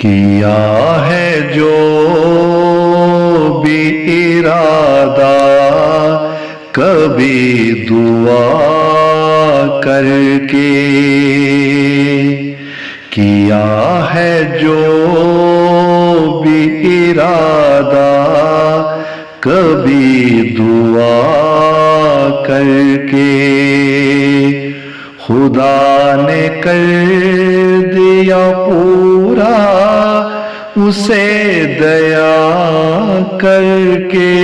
کیا ہے جو بھی ارادہ کبھی دعا کر کے، کیا ہے جو بھی ارادہ کبھی دعا کر کے، خدا نے کر دیا پورا اسے دیا کر کے،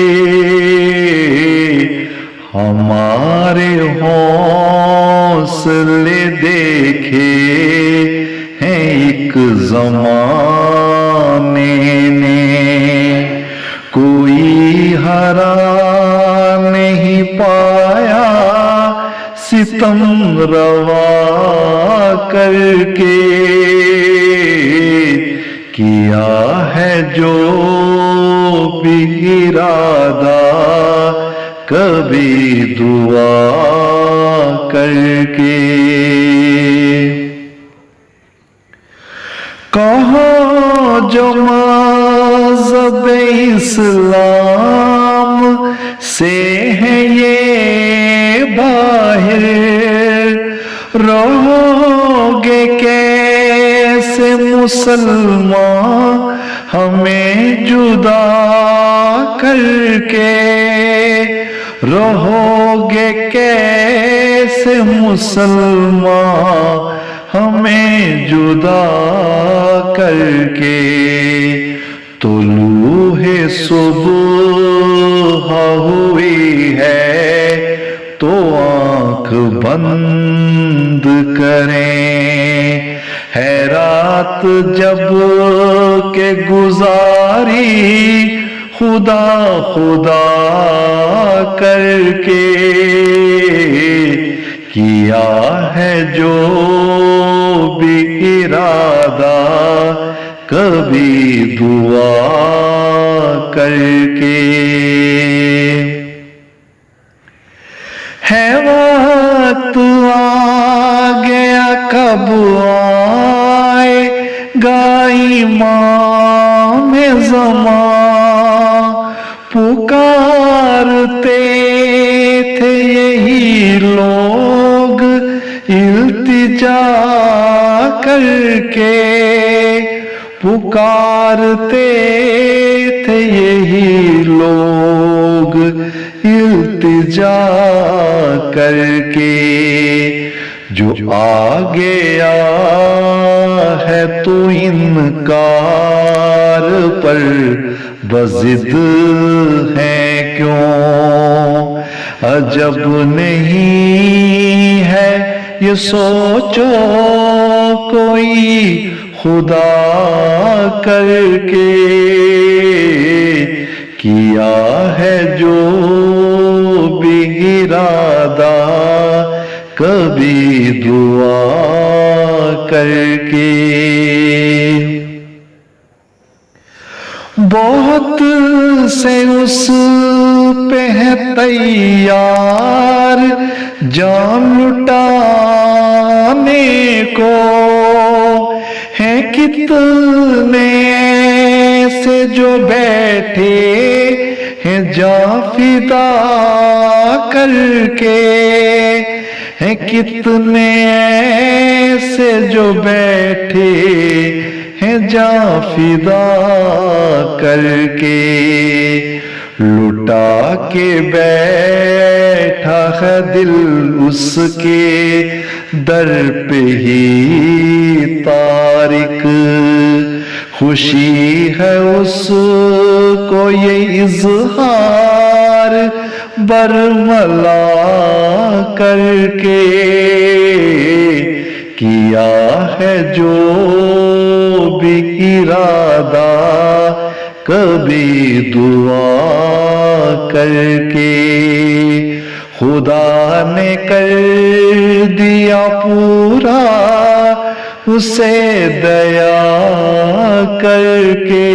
ہمارے حوصلے دیکھے ہیں ایک زمانے نے، کوئی ہرا نہیں پایا ستم روا کر کے، کیا ہے جو بھی ارادہ کبھی دعا کر کے۔ کہو جو مذہب اسلام سے ہے یہ باہر، رہو گے کیسے مسلمان ہمیں جدا کر کے، رہو گے کیسے مسلمان ہمیں جدا کر کے، طلوع صبح ہوئی ہے تو آنکھ بند کریں، ہے رات جب کہ گزاری خدا خدا کر کے، کیا ہے جو بھی ارادہ کبھی دعا کر کے، ہے وقت آ گیا کب آئے گا امام زمان، پکارتے تھے یہی لوگ التجا کر کے، پکارتے تھے یہی لوگ التجا کر کے، جو آ گیا ہے تو انکار پر بضد ہے کیوں، عجب نہیں ہے یہ سوچو کوئی خدا کر کے، کیا ہے جو بھی ارادہ کبھی دعا کر کے، بہت سے اس پہ ہے تیار جان لٹانے کو، ہے کتنے سے جو بیٹھے ہیں جاں فدا کر کے، ہے کتنے سے جو بیٹھے ہیں جاں فدا کر کے، لٹا کے بیٹھا ہے دل اس کے در پہ ہی تارک، خوشی ہے اس کو یہ اظہار برملا کر کے، کیا ہے جو بھی ارادہ کبھی دعا کر کے، خدا نے کر دیا پورا اسے دیا کر کے،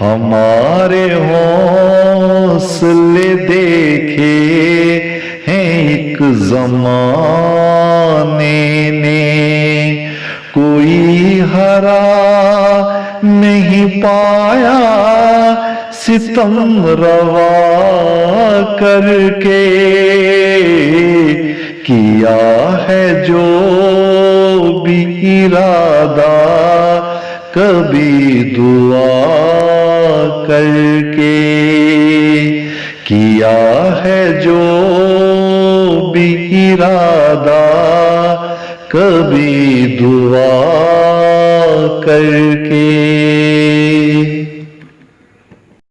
ہمارے حوصلے دیکھے ہیں ایک زمانے نے، کوئی ٹھہرا نہیں پایا ستم روا کر کے، کیا ہے جو بھی ارادہ کبھی دعا کر کے، کیا ہے جو بھی ارادہ کبھی دعا کر کے۔